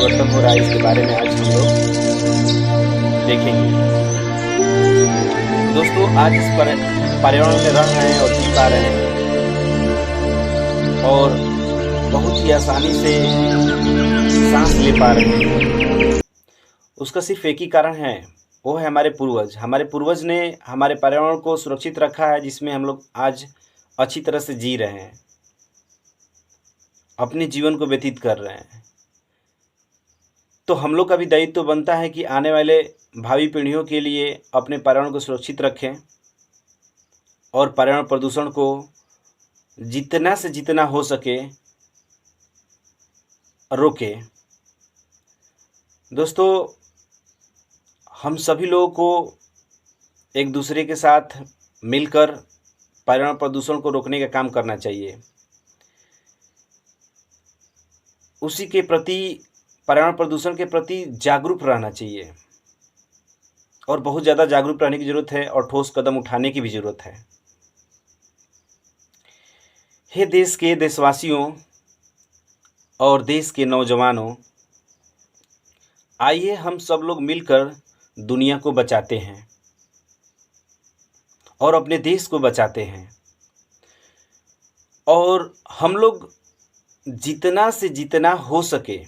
परिवर्तन हो रहा है, इसके बारे में आज हम लोग देखेंगे। दोस्तों, आज इस पर्यावरण में रह रहे हैं और जी पा रहे हैं और बहुत ही आसानी से सांस ले पा रहे हैं। उसका सिर्फ एक ही कारण है, वो है हमारे पूर्वज। हमारे पूर्वज ने हमारे पर्यावरण को सुरक्षित रखा है, जिसमें हम लोग आज अच्छी तरह से जी रहे हैं, अपने जीवन को व्यतीत कर रहे हैं। तो हम लोग का भी दायित्व तो बनता है कि आने वाले भावी पीढ़ियों के लिए अपने पर्यावरण को सुरक्षित रखें और पर्यावरण प्रदूषण को जितना से जितना हो सके रोकें। दोस्तों, हम सभी लोगों को एक दूसरे के साथ मिलकर पर्यावरण प्रदूषण को रोकने का काम करना चाहिए। उसी के प्रति, पर्यावरण प्रदूषण के प्रति जागरूक रहना चाहिए और बहुत ज़्यादा जागरूक रहने की ज़रूरत है और ठोस कदम उठाने की भी ज़रूरत है। हे देश के देशवासियों और देश के नौजवानों, आइए हम सब लोग मिलकर दुनिया को बचाते हैं और अपने देश को बचाते हैं। और हम लोग जितना से जितना हो सके,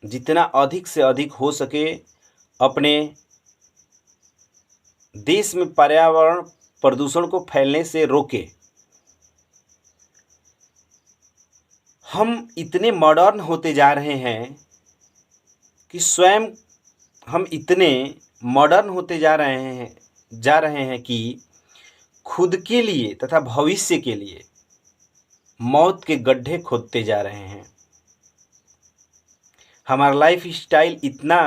जितना अधिक से अधिक हो सके, अपने देश में पर्यावरण प्रदूषण को फैलने से रोके। हम इतने मॉडर्न होते जा रहे हैं कि स्वयं हम इतने मॉडर्न होते जा रहे हैं कि खुद के लिए तथा भविष्य के लिए मौत के गड्ढे खोदते जा रहे हैं। हमारा लाइफ स्टाइल इतना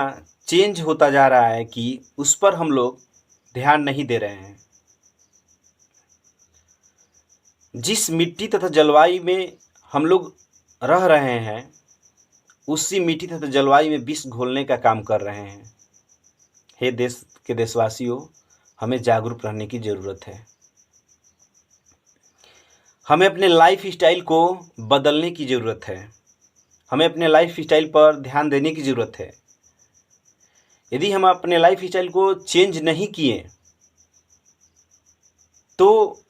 चेंज होता जा रहा है कि उस पर हम लोग ध्यान नहीं दे रहे हैं। जिस मिट्टी तथा जलवायु में हम लोग रह रहे हैं, उसी मिट्टी तथा जलवायु में विष घोलने का काम कर रहे हैं। हे देश के देशवासियों, हमें जागरूक रहने की ज़रूरत है। हमें अपने लाइफ स्टाइल को बदलने की ज़रूरत है। हमें अपने लाइफ स्टाइल पर ध्यान देने की ज़रूरत है। यदि हम अपने लाइफ स्टाइल को चेंज नहीं किए तो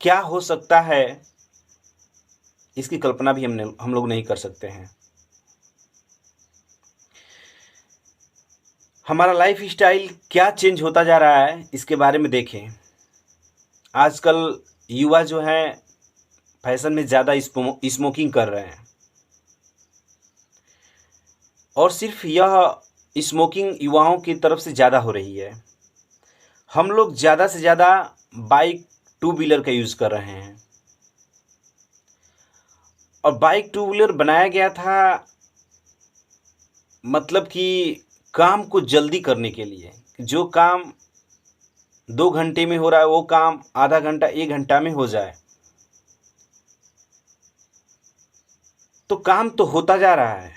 क्या हो सकता है, इसकी कल्पना भी हम लोग नहीं कर सकते हैं। हमारा लाइफ स्टाइल क्या चेंज होता जा रहा है, इसके बारे में देखें। आजकल युवा जो हैं फैशन में ज़्यादा स्मोकिंग कर रहे हैं और सिर्फ यह स्मोकिंग युवाओं की तरफ से ज़्यादा हो रही है। हम लोग ज़्यादा से ज़्यादा बाइक, टू व्हीलर का यूज़ कर रहे हैं और बाइक, टू व्हीलर बनाया गया था मतलब कि काम को जल्दी करने के लिए। जो काम 2 घंटे में हो रहा है वो काम आधा घंटा, 1 घंटा में हो जाए। तो काम तो होता जा रहा है,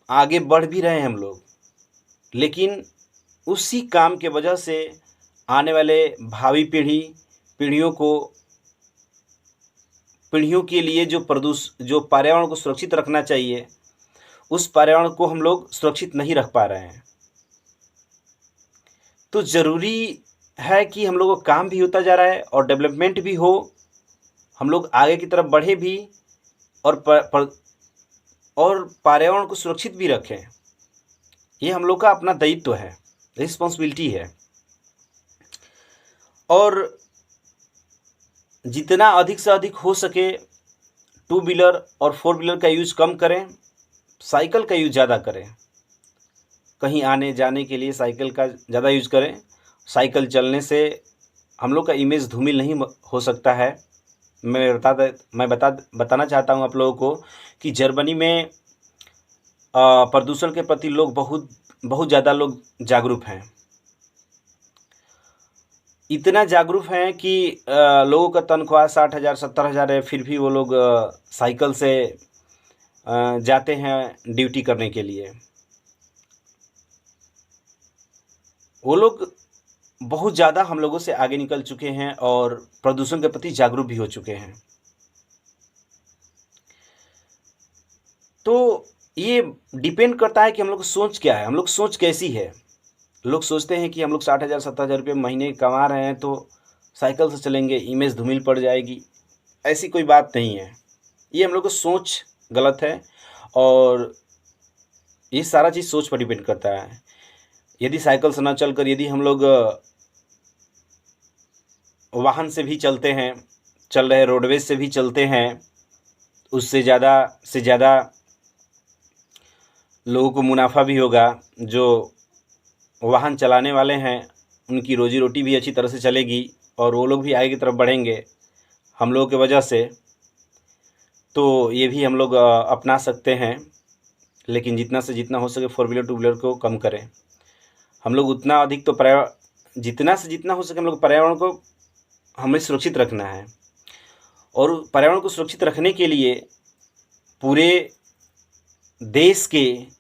आगे बढ़ भी रहे हैं हम लोग, लेकिन उसी काम के वजह से आने वाले भावी पीढ़ियों के लिए जो पर्यावरण को सुरक्षित रखना चाहिए, उस पर्यावरण को हम लोग सुरक्षित नहीं रख पा रहे हैं। तो ज़रूरी है कि हम लोगों का काम भी होता जा रहा है और डेवलपमेंट भी हो, हम लोग आगे की तरफ बढ़े भी और पर्यावरण को सुरक्षित भी रखें। ये हम लोग का अपना दायित्व है, रिस्पॉन्सिबिलिटी है। और जितना अधिक से अधिक हो सके टू व्हीलर और फोर व्हीलर का यूज़ कम करें, साइकिल का यूज़ ज़्यादा करें। कहीं आने जाने के लिए साइकिल का ज़्यादा यूज़ करें। साइकिल चलने से हम लोग का इमेज धूमिल नहीं हो सकता है। मैं बताना चाहता हूँ आप लोगों को कि जर्मनी में प्रदूषण के प्रति लोग बहुत ज़्यादा लोग जागरूक हैं। इतना जागरूक हैं कि लोगों का तनख्वाह 60,000 70,000 है, फिर भी वो लोग साइकिल से जाते हैं ड्यूटी करने के लिए। वो लोग बहुत ज़्यादा हम लोगों से आगे निकल चुके हैं और प्रदूषण के प्रति जागरूक भी हो चुके हैं। तो ये डिपेंड करता है कि हम लोग की सोच क्या है, हम लोग सोच कैसी है। लोग सोचते हैं कि हम लोग 60,000 70,000 रुपये महीने कमा रहे हैं तो साइकिल से चलेंगे, इमेज धूमिल पड़ जाएगी। ऐसी कोई बात नहीं है, ये हम लोग की सोच गलत है। और ये सारा चीज़ सोच पर डिपेंड करता है। यदि साइकिल से ना चलकर यदि हम लोग वाहन से भी चलते हैं, चल रहे रोडवेज से भी चलते हैं, उससे ज़्यादा से ज़्यादा लोगों को मुनाफा भी होगा। जो वाहन चलाने वाले हैं उनकी रोजी रोटी भी अच्छी तरह से चलेगी और वो लोग भी आगे की तरफ बढ़ेंगे हम लोगों की वजह से। तो ये भी हम लोग अपना सकते हैं, लेकिन जितना से जितना हो सके 4 व्हीलर 2 व्हीलर को कम करें। हम लोग उतना अधिक तो जितना से जितना हो सके हम लोग पर्यावरण को हमें सुरक्षित रखना है। और पर्यावरण को सुरक्षित रखने के लिए पूरे देश के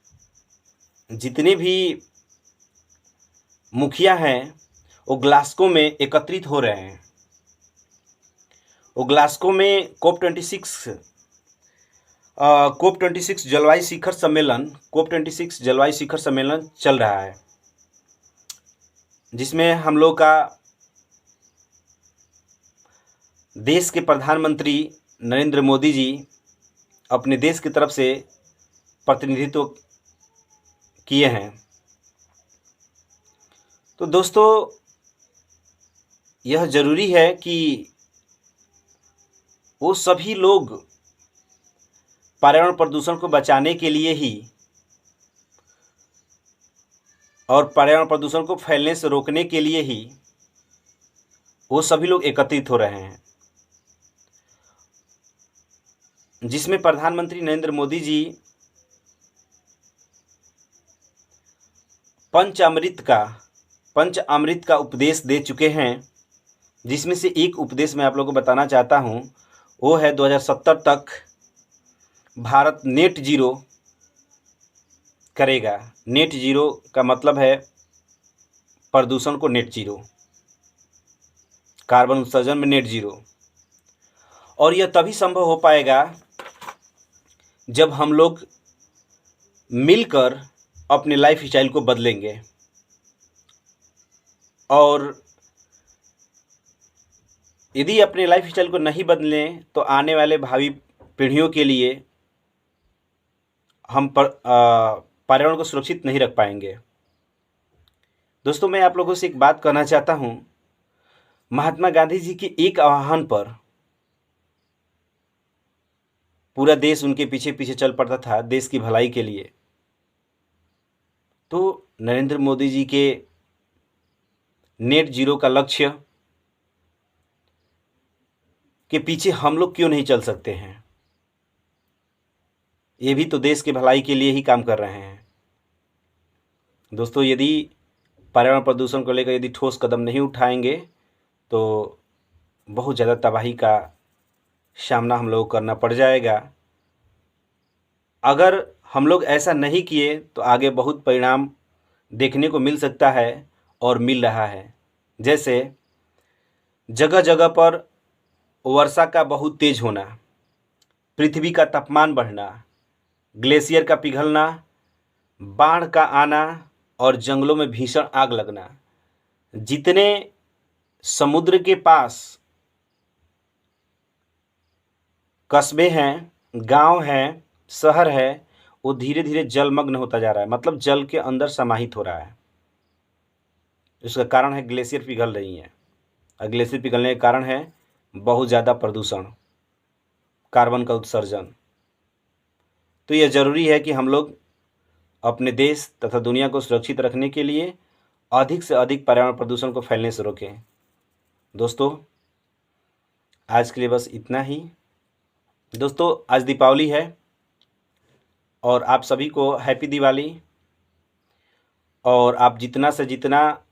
जितने भी मुखिया हैं वो ग्लासगो में एकत्रित हो रहे हैं। वो ग्लासगो में COP26 जलवायु शिखर सम्मेलन चल रहा है, जिसमें हम लोग का देश के प्रधानमंत्री नरेंद्र मोदी जी अपने देश की तरफ से प्रतिनिधित्व किए हैं। तो दोस्तों, यह ज़रूरी है कि वो सभी लोग पर्यावरण प्रदूषण को बचाने के लिए ही और पर्यावरण प्रदूषण को फैलने से रोकने के लिए ही वो सभी लोग एकत्रित हो रहे हैं, जिसमें प्रधानमंत्री नरेंद्र मोदी जी पंच अमृत का उपदेश दे चुके हैं। जिसमें से एक उपदेश मैं आप लोगों को बताना चाहता हूँ, वो है 2070 तक भारत नेट जीरो करेगा। नेट जीरो का मतलब है प्रदूषण को नेट जीरो, कार्बन उत्सर्जन में नेट जीरो। और यह तभी संभव हो पाएगा जब हम लोग मिलकर अपने लाइफ स्टाइल को बदलेंगे। और यदि अपने लाइफ स्टाइल को नहीं बदलें तो आने वाले भावी पीढ़ियों के लिए हम पर्यावरण को सुरक्षित नहीं रख पाएंगे। दोस्तों, मैं आप लोगों से एक बात कहना चाहता हूँ। महात्मा गांधी जी के एक आह्वान पर पूरा देश उनके पीछे पीछे चल पड़ता था, देश की भलाई के लिए। तो नरेंद्र मोदी जी के नेट जीरो का लक्ष्य के पीछे हम लोग क्यों नहीं चल सकते हैं? ये भी तो देश की भलाई के लिए ही काम कर रहे हैं। दोस्तों, यदि पर्यावरण प्रदूषण को लेकर यदि ठोस कदम नहीं उठाएंगे तो बहुत ज़्यादा तबाही का सामना हम लोगों को करना पड़ जाएगा। अगर हम लोग ऐसा नहीं किए तो आगे बहुत परिणाम देखने को मिल सकता है और मिल रहा है। जैसे जगह जगह पर वर्षा का बहुत तेज होना, पृथ्वी का तापमान बढ़ना, ग्लेशियर का पिघलना, बाढ़ का आना और जंगलों में भीषण आग लगना। जितने समुद्र के पास कस्बे हैं, गांव हैं, शहर है, वो धीरे धीरे जलमग्न होता जा रहा है, मतलब जल के अंदर समाहित हो रहा है। इसका कारण है ग्लेशियर पिघल रही हैं और ग्लेशियर पिघलने के कारण है बहुत ज़्यादा प्रदूषण, कार्बन का उत्सर्जन। तो यह ज़रूरी है कि हम लोग अपने देश तथा दुनिया को सुरक्षित रखने के लिए अधिक से अधिक पर्यावरण प्रदूषण को फैलने से रोकें। दोस्तों, आज के लिए बस इतना ही। दोस्तों, आज दीपावली है और आप सभी को हैप्पी दिवाली। और आप जितना से जितना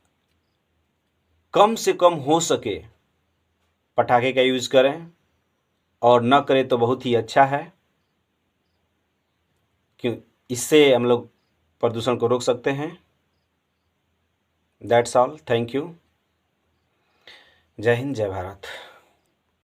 कम से कम हो सके पटाखे का यूज़ करें, और न करें तो बहुत ही अच्छा है, क्यों इससे हम लोग प्रदूषण को रोक सकते हैं। That's all. Thank you. जय हिंद, जय भारत।